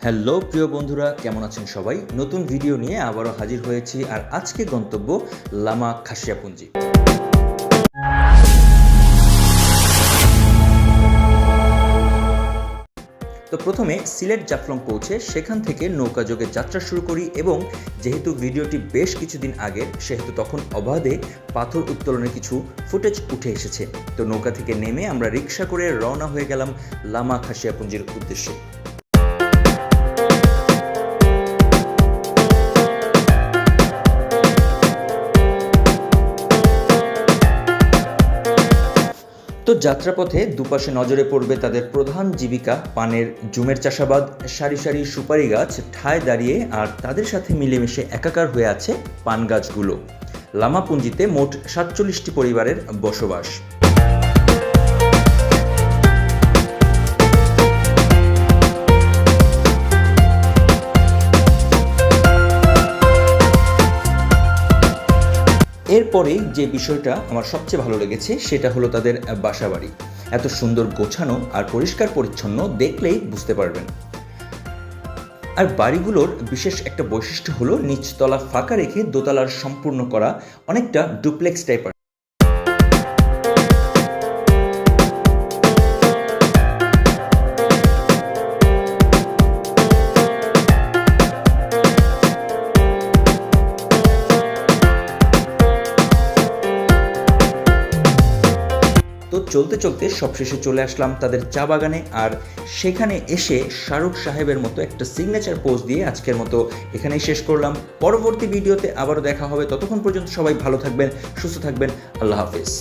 Hello প্রিয় বন্ধুরা, কেমন আছেন সবাই? নতুন ভিডিও নিয়ে আবারও হাজির হয়েছি। আর আজকে গন্তব্য লামা খাসিয়াপুঞ্জি। তো প্রথমে সিলেট জাফলং পৌঁছে সেখান থেকে নৌকাযোগে যাত্রা শুরু করি এবং যেহেতু ভিডিওটি বেশ কিছুদিন আগের, সেহেতু তখন অবাধে পাথর উত্তোলনের কিছু ফুটেজ উঠে এসেছে। তো নৌকা থেকে নেমে আমরা রিক্সা করে রওনা হয়ে গেলাম লামা খাসিয়াপুঞ্জির উদ্দেশ্যে। তো যাত্রাপথে দুপাশে নজরে পড়বে তাদের প্রধান জীবিকা পানের জুমের চাষাবাদ, সারি সারি সুপারি গাছ ঠায় দাঁড়িয়ে, আর তাদের সাথে মিলেমিশে একাকার হয়ে আছে পান গাছগুলো। লামাপুঞ্জিতে মোট 47টি পরিবারের বসবাস। এরপরেই যে বিষয়টা আমার সবচেয়ে ভালো লেগেছে সেটা হলো তাদের বাসাবাড়ি। এত সুন্দর গোছানো আর পরিষ্কার পরিচ্ছন্ন, দেখলেই বুঝতে পারবেন। আর বাড়িগুলোর বিশেষ একটা বৈশিষ্ট্য হলো নিচতলা ফাঁকা রেখে দোতলার সম্পূর্ণ করা, অনেকটা ডুপ্লেক্স টাইপের। তো চলতে চলতে সবশেষে চলে আসলাম তাদের চা বাগানে, আর সেখানে এসে শাহরুখ সাহেবের মতো একটা সিগনেচার পোজ দিয়ে আজকের মতো এখানেই শেষ করলাম। পরবর্তী ভিডিওতে আবারও দেখা হবে। ততক্ষণ পর্যন্ত সবাই ভালো থাকবেন, সুস্থ থাকবেন। আল্লাহ হাফেজ।